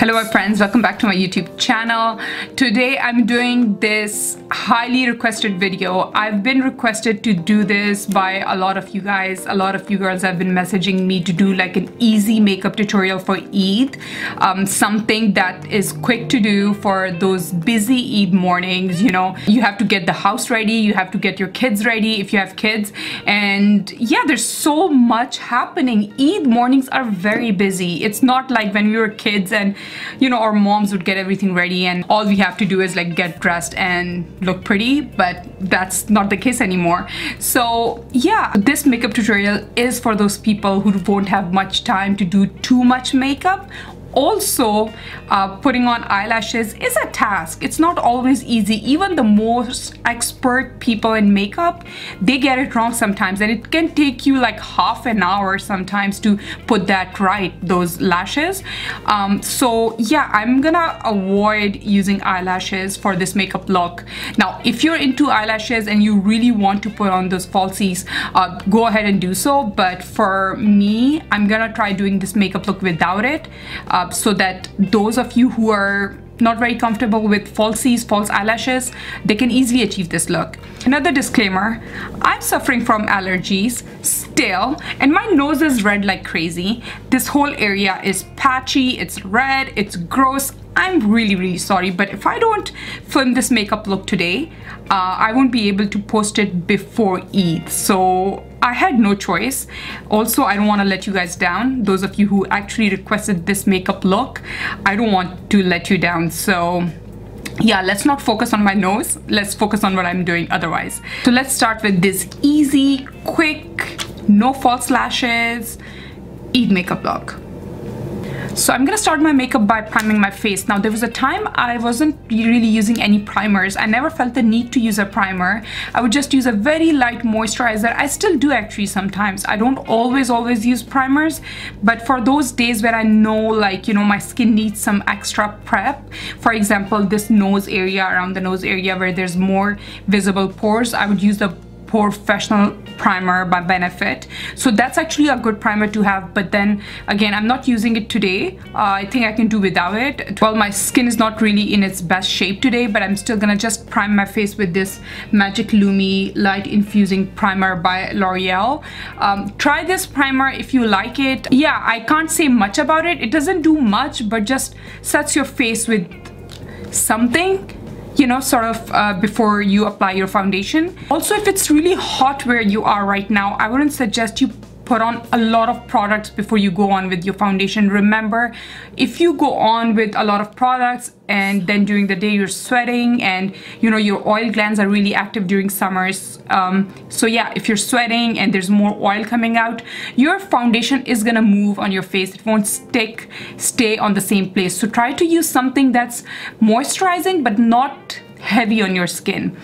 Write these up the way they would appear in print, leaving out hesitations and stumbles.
Hello my friends, welcome back to my YouTube channel. Today I'm doing this highly requested video. I've been requested to do this by a lot of you guys. A lot of you girls have been messaging me to do like an easy makeup tutorial for Eid. Something that is quick to do for those busy Eid mornings. You know, you have to get the house ready, you have to get your kids ready if you have kids. And yeah, there's so much happening. Eid mornings are very busy. It's not like when we were kids and you know, our moms would get everything ready and all we have to do is like get dressed and look pretty, but that's not the case anymore. So yeah, this makeup tutorial is for those people who won't have much time to do too much makeup. Also, putting on eyelashes is a task. It's not always easy. Even the most expert people in makeup, they get it wrong sometimes, and it can take you like half an hour sometimes to put that right, those lashes. So yeah, I'm gonna avoid using eyelashes for this makeup look. Now, if you're into eyelashes and you really want to put on those falsies, go ahead and do so. But for me, I'm gonna try doing this makeup look without it. So that those of you who are not very comfortable with falsies, false eyelashes, they can easily achieve this look. Another disclaimer, I'm suffering from allergies still, and my nose is red like crazy. This whole area is patchy, it's red, it's gross. I'm really sorry, but if I don't film this makeup look today, I won't be able to post it before Eid. So I had no choice. Also, I don't want to let you guys down. Those of you who actually requested this makeup look, I don't want to let you down. So yeah, let's not focus on my nose. Let's focus on what I'm doing otherwise. So let's start with this easy, quick, no false lashes Eid makeup look. So I'm gonna start my makeup by priming my face. Now, there was a time I wasn't really using any primers. I never felt the need to use a primer. I would just use a very light moisturizer. I still do actually sometimes. I don't always use primers, but for those days where I know, like, you know, my skin needs some extra prep, for example, this nose area, around the nose area where there's more visible pores, I would use the Professional primer by Benefit. So that's actually a good primer to have, but then again, I'm not using it today. I think I can do without it. Well, my skin is not really in its best shape today, but I'm still gonna just prime my face with this Magic Lumi Light Infusing Primer by Loreal. Try this primer if you like it. Yeah, I can't say much about it. It doesn't do much, but just sets your face with something, you know, sort of before you apply your foundation. Also, if it's really hot where you are right now, I wouldn't suggest you put on a lot of products before you go on with your foundation. Remember, if you go on with a lot of products and then during the day you're sweating and you know your oil glands are really active during summers, so yeah, if you're sweating and there's more oil coming out, your foundation is gonna move on your face. It won't stay on the same place. So try to use something that's moisturizing but not heavy on your skin.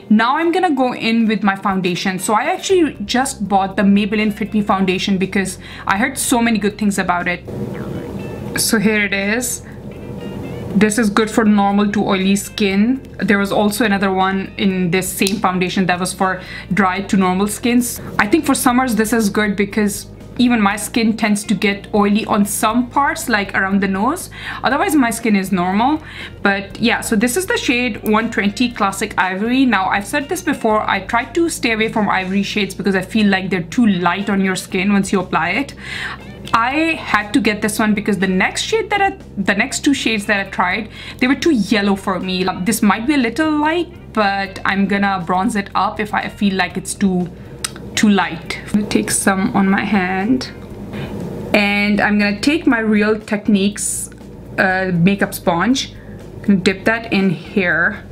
Now I'm gonna go in with my foundation. So I actually just bought the Maybelline Fit Me foundation because I heard so many good things about it. So here it is. This is good for normal to oily skin. There was also another one in this same foundation that was for dry to normal skins. I think for summers this is good because even my skin tends to get oily on some parts, like around the nose. Otherwise my skin is normal. But yeah, so this is the shade 120 Classic Ivory. Now, I've said this before, I try to stay away from ivory shades because I feel like they're too light on your skin once you apply it. I had to get this one because the next two shades that I tried, they were too yellow for me. This might be a little light, but I'm gonna bronze it up if I feel like it's too light. I'm gonna take some on my hand and I'm gonna take my Real Techniques makeup sponge. I'm gonna dip that in here.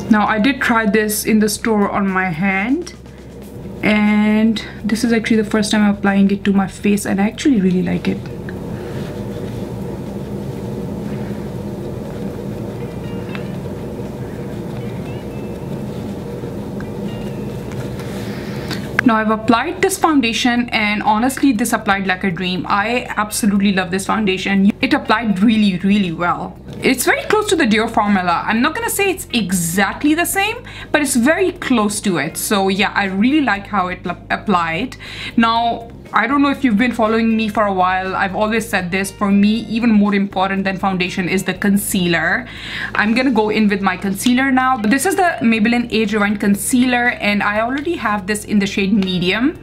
Now, I did try this in the store on my hand, and this is actually the first time I'm applying it to my face, and I actually really like it. Now I've applied this foundation, and honestly this applied like a dream. I absolutely love this foundation. It applied really well. It's very close to the Dior formula. I'm not gonna say it's exactly the same, but it's very close to it. So yeah, I really like how it applied. Now I don't know if you've been following me for a while. I've always said this, for me, even more important than foundation is the concealer. I'm gonna go in with my concealer now. This is the Maybelline Age Rewind Concealer, and I already have this in the shade medium.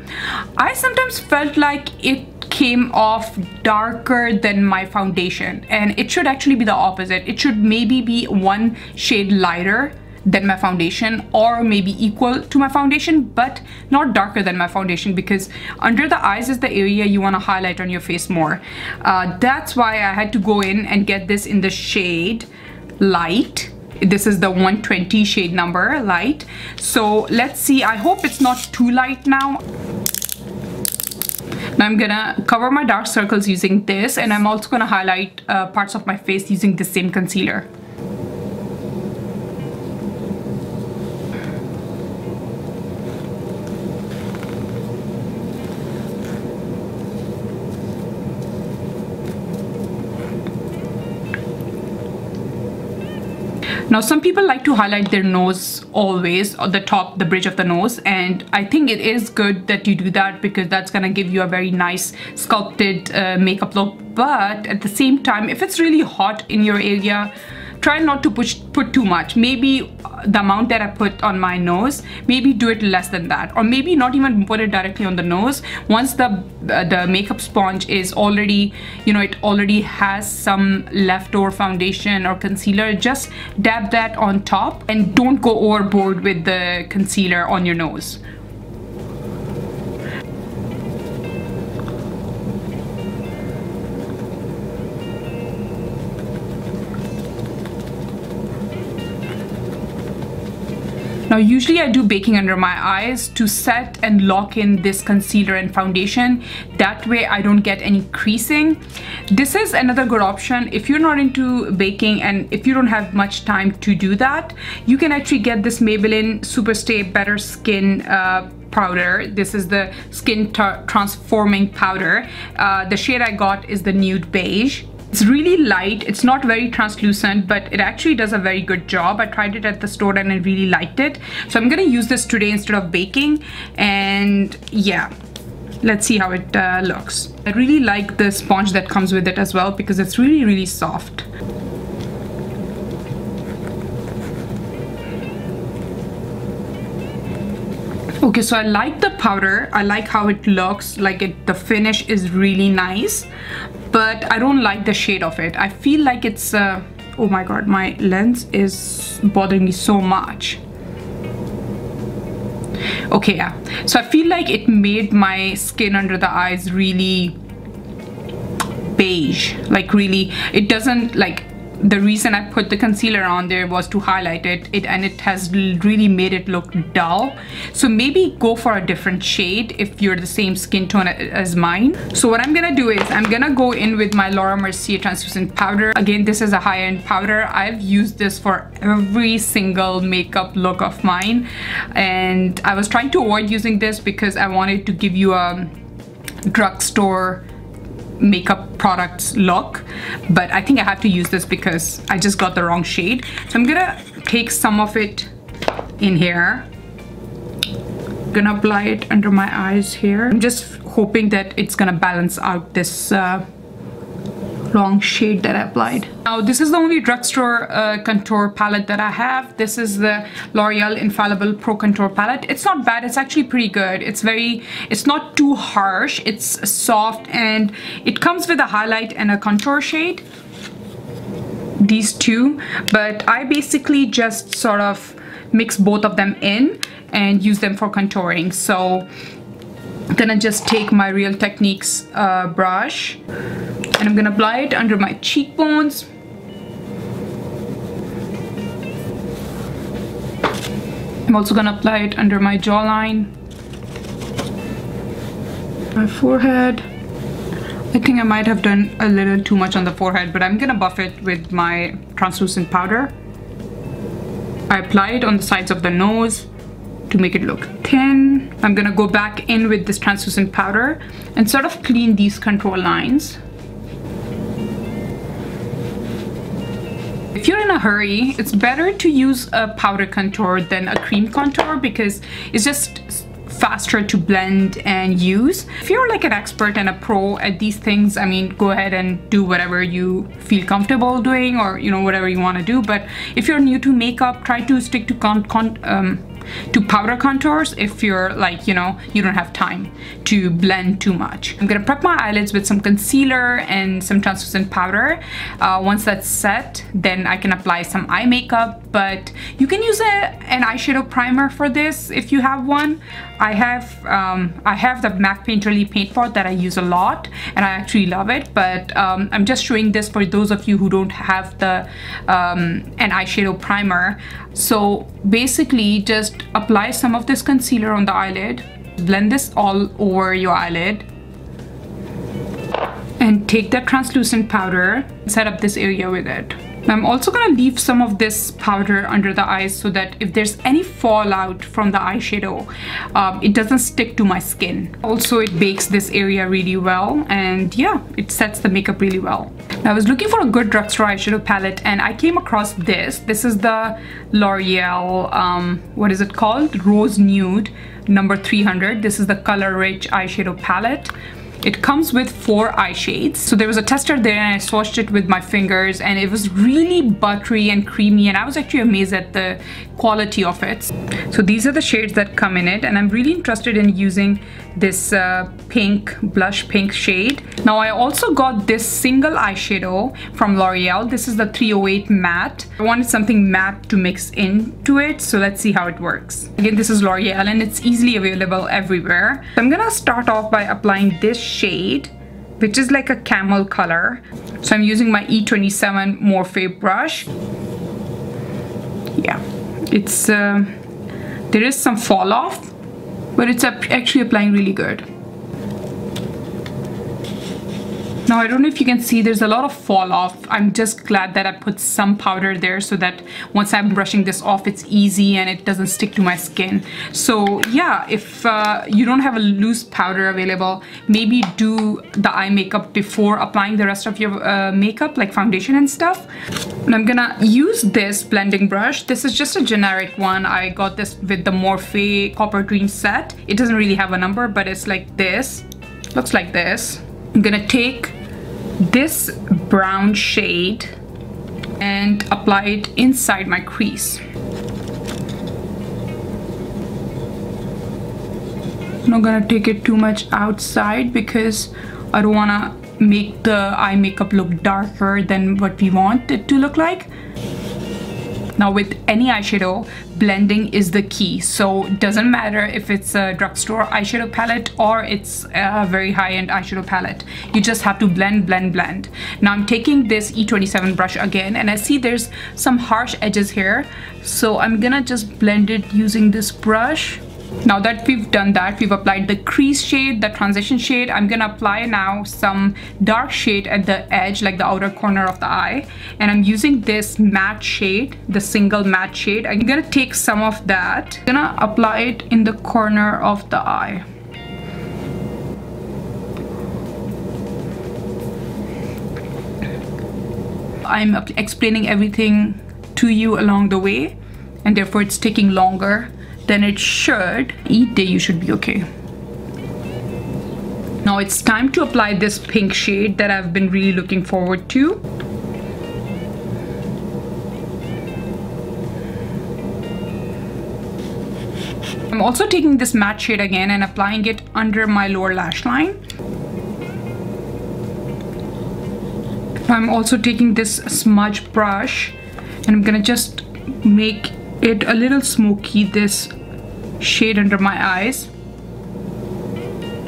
I sometimes felt like it came off darker than my foundation, and it should actually be the opposite. It should maybe be one shade lighter than my foundation, or maybe equal to my foundation, but not darker than my foundation, because under the eyes is the area you want to highlight on your face more. That's why I had to go in and get this in the shade light. This is the 120 shade number, light. So let's see, I hope it's not too light now. Now I'm gonna cover my dark circles using this, and I'm also gonna highlight parts of my face using the same concealer. Now some people like to highlight their nose always, or the top, the bridge of the nose, and I think it is good that you do that because that's gonna give you a very nice sculpted makeup look. But at the same time, if it's really hot in your area, try not to put too much. Maybe the amount that I put on my nose, maybe do it less than that, or maybe not even put it directly on the nose. Once the makeup sponge is already, you know, it already has some leftover foundation or concealer, just dab that on top and don't go overboard with the concealer on your nose. Now usually I do baking under my eyes to set and lock in this concealer and foundation. That way I don't get any creasing. This is another good option if you're not into baking and if you don't have much time to do that. You can actually get this Maybelline Superstay Better Skin powder. This is the skin transforming powder. The shade I got is the Nude Beige. It's really light, it's not very translucent, but it actually does a very good job. I tried it at the store and I really liked it. So I'm gonna use this today instead of baking, and yeah, let's see how it looks. I really like the sponge that comes with it as well because it's really soft. Okay, so I like the powder. I like how it looks, like the finish is really nice, but I don't like the shade of it. I feel like it's, oh my god, my lens is bothering me so much. Okay, yeah, so I feel like it made my skin under the eyes really beige, like really, it doesn't, like, the reason I put the concealer on there was to highlight it, and it has really made it look dull. So maybe go for a different shade if you're the same skin tone as mine. So what I'm gonna do is I'm gonna go in with my Laura Mercier translucent powder. Again, this is a high-end powder. I've used this for every single makeup look of mine, and I was trying to avoid using this because I wanted to give you a drugstore makeup products look, but I think I have to use this because I just got the wrong shade. So I'm gonna take some of it in here, gonna apply it under my eyes here. I'm just hoping that it's gonna balance out this wrong shade that I applied. Now this is the only drugstore contour palette that I have. This is the Loreal Infallible Pro Contour palette. It's not bad, it's actually pretty good. It's not too harsh, it's soft, and it comes with a highlight and a contour shade, these two, but I basically just sort of mix both of them in and use them for contouring. So I'm gonna just take my Real Techniques brush and I'm gonna apply it under my cheekbones. I'm also gonna apply it under my jawline, my forehead. I think I might have done a little too much on the forehead, but I'm gonna buff it with my translucent powder. I apply it on the sides of the nose to make it look thin. I'm gonna go back in with this translucent powder and sort of clean these contour lines. If you're in a hurry, it's better to use a powder contour than a cream contour because it's just faster to blend and use. If you're like an expert and a pro at these things, I mean, go ahead and do whatever you feel comfortable doing, or you know, whatever you want to do. But if you're new to makeup, try to stick to powder contours if you're like, you know, you don't have time to blend too much. I'm gonna prep my eyelids with some concealer and some translucent powder. Once that's set, then I can apply some eye makeup, but you can use an eyeshadow primer for this if you have one. I have the MAC Painterly paint pot that I use a lot and I actually love it, but I'm just showing this for those of you who don't have the an eyeshadow primer. So basically just apply some of this concealer on the eyelid, blend this all over your eyelid, and take that translucent powder, set up this area with it. I'm also gonna leave some of this powder under the eyes so that if there's any fallout from the eyeshadow, it doesn't stick to my skin. Also, it bakes this area really well, and yeah, it sets the makeup really well. I was looking for a good drugstore eyeshadow palette and I came across this. This is the Loreal, what is it called? Rose Nude number 300. This is the Color Rich eyeshadow palette. It comes with 4 eye shades. So there was a tester there and I swatched it with my fingers and it was really buttery and creamy, and I was actually amazed at the quality of it. So these are the shades that come in it, and I'm really interested in using this pink, blush pink shade. Now I also got this single eyeshadow from L'Oreal. This is the 308 matte. I wanted something matte to mix into it, so let's see how it works. Again, this is L'Oreal and it's easily available everywhere. So I'm gonna start off by applying this shade, which is like a camel color. So I'm using my E27 Morphe brush. Yeah, it's there is some fall off, but it's actually applying really good. Now I don't know if you can see, there's a lot of fall off. I'm just glad that I put some powder there so that once I'm brushing this off, it's easy and it doesn't stick to my skin. So yeah, if you don't have a loose powder available, maybe do the eye makeup before applying the rest of your makeup, like foundation and stuff. And I'm gonna use this blending brush. This is just a generic one. I got this with the Morphe Copper Green set. It doesn't really have a number, but it's like this. Looks like this. I'm gonna take this brown shade and apply it inside my crease. I'm not gonna take it too much outside because I don't wanna make the eye makeup look darker than what we want it to look like. Now with any eyeshadow, blending is the key. So it doesn't matter if it's a drugstore eyeshadow palette or it's a very high-end eyeshadow palette. You just have to blend, blend, blend. Now I'm taking this E27 brush again and I see there's some harsh edges here. So I'm gonna just blend it using this brush. Now that we've done that, we've applied the crease shade, the transition shade. I'm gonna apply now some dark shade at the edge, like the outer corner of the eye. And I'm using this matte shade, the single matte shade. I'm gonna take some of that. I'm gonna apply it in the corner of the eye. I'm explaining everything to you along the way, and therefore it's taking longer than it should. Each day you should be okay. Now it's time to apply this pink shade that I've been really looking forward to. I'm also taking this matte shade again and applying it under my lower lash line. I'm also taking this smudge brush and I'm gonna just make it a little smoky, this shade under my eyes.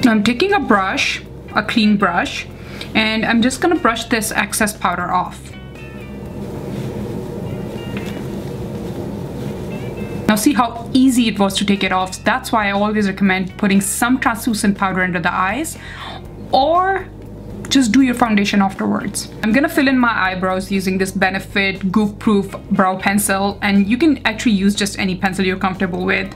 Now I'm taking a brush, a clean brush, and I'm just gonna brush this excess powder off. Now see how easy it was to take it off. That's why I always recommend putting some translucent powder under the eyes, or just do your foundation afterwards. I'm gonna fill in my eyebrows using this Benefit Goof Proof brow pencil, and you can actually use just any pencil you're comfortable with.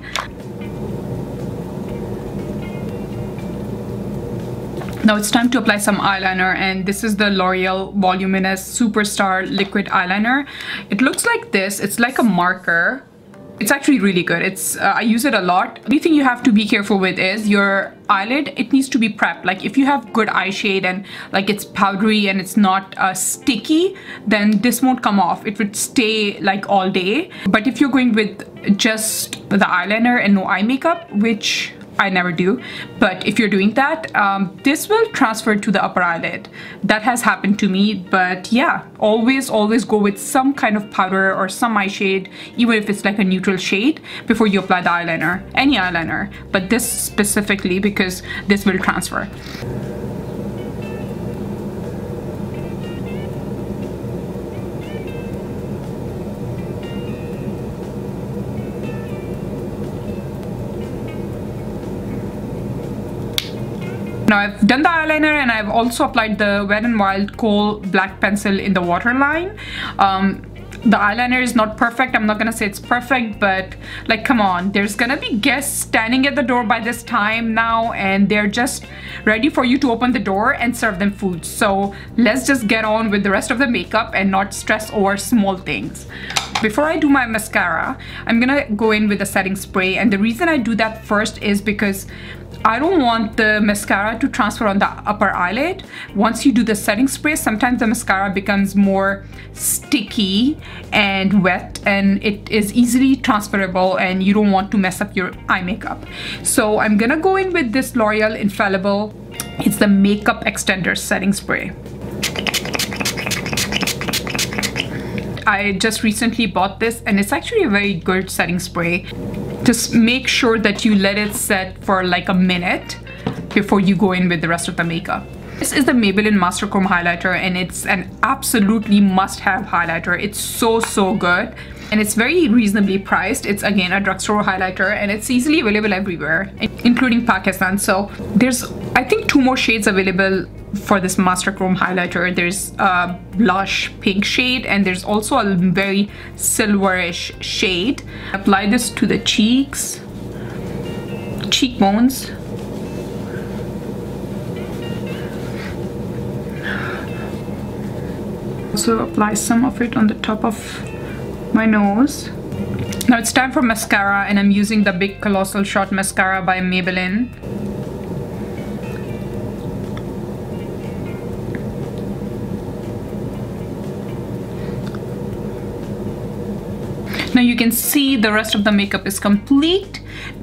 Now it's time to apply some eyeliner, and this is the Loreal Voluminous Superstar Liquid Eyeliner. It looks like this. It's like a marker. It's actually really good. I use it a lot. The only thing you have to be careful with is your eyelid. It needs to be prepped. Like if you have good eye shade and like it's powdery and it's not sticky, then this won't come off. It would stay like all day. But if you're going with just the eyeliner and no eye makeup, which I never do, but if you're doing that, this will transfer to the upper eyelid. That has happened to me, but yeah, always go with some kind of powder or some eye shade, even if it's like a neutral shade, before you apply the eyeliner, any eyeliner, but this specifically because this will transfer. Now I've done the eyeliner and I've also applied the Wet n Wild Kohl black pencil in the waterline. The eyeliner is not perfect. I'm not gonna say it's perfect, but like, come on, there's gonna be guests standing at the door by this time now, and they're just ready for you to open the door and serve them food. So let's just get on with the rest of the makeup and not stress over small things. Before I do my mascara, I'm gonna go in with a setting spray, and the reason I do that first is because I don't want the mascara to transfer on the upper eyelid. Once you do the setting spray, sometimes the mascara becomes more sticky and wet, and it is easily transferable, and you don't want to mess up your eye makeup. So I'm gonna go in with this L'Oreal Infallible. It's the Makeup Extender Setting Spray. I just recently bought this, and it's actually a very good setting spray. Just make sure that you let it set for like a minute before you go in with the rest of the makeup. This is the Maybelline Master Chrome highlighter, and it's an absolutely must-have highlighter. It's so good, and it's very reasonably priced. It's again a drugstore highlighter, and it's easily available everywhere, including Pakistan. So there's, I think, 2 more shades available for this Master Chrome highlighter. There's a blush pink shade, and there's also a very silverish shade. Apply this to the cheeks, cheekbones. Also apply some of it on the top of my nose. Now it's time for mascara, and I'm using the big Collossal Shot Mascara by Maybelline. Now you can see the rest of the makeup is complete.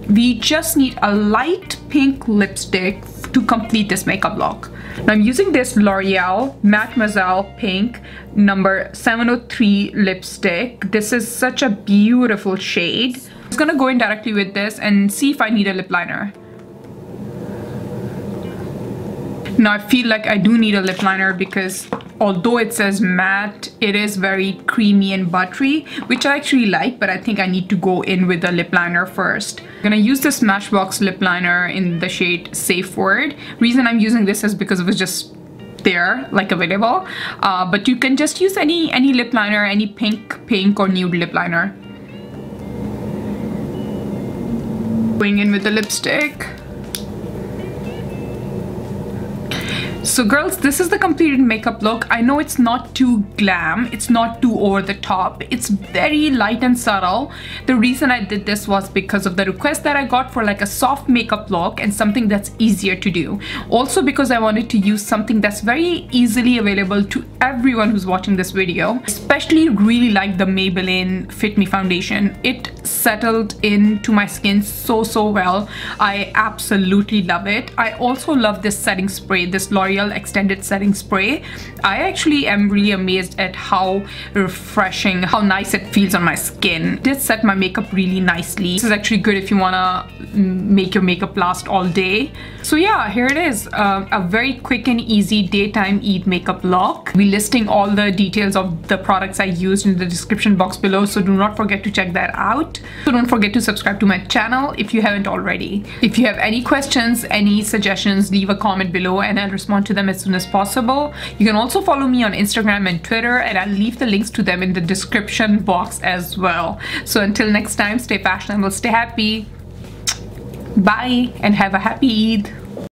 We just need a light pink lipstick to complete this makeup look. Now I'm using this L'Oreal Matte-moiselle PINK number 703 lipstick. This is such a beautiful shade. I'm just gonna go in directly with this and see if I need a lip liner. Now I feel like I do need a lip liner because although it says matte, it is very creamy and buttery, which I actually like, but I think I need to go in with the lip liner first. I'm gonna use this Smashbox lip liner in the shade Safe Word. Reason I'm using this is because it was just there, like available, but you can just use any lip liner, any pink or nude lip liner. Going in with the lipstick. So girls, this is the completed makeup look. I know it's not too glam, it's not too over the top, it's very light and subtle. The reason I did this was because of the request that I got for like a soft makeup look and something that's easier to do. Also because I wanted to use something that's very easily available to everyone who's watching this video. Especially really like the Maybelline Fit Me foundation. It settled into my skin so well. I absolutely love it. I also love this setting spray, this L'Oreal extended setting spray. I actually am really amazed at how refreshing, how nice it feels on my skin. It did set my makeup really nicely. This is actually good if you wanna make your makeup last all day. So yeah, here it is, a very quick and easy daytime Eid makeup look. We'll be listing all the details of the products I used in the description box below, so do not forget to check that out. So don't forget to subscribe to my channel if you haven't already. If you have any questions, any suggestions, leave a comment below and I'll respond to them as soon as possible. You can also follow me on Instagram and Twitter, and I'll leave the links to them in the description box as well. So until next time, stay fashionable, stay happy. Bye and have a happy Eid.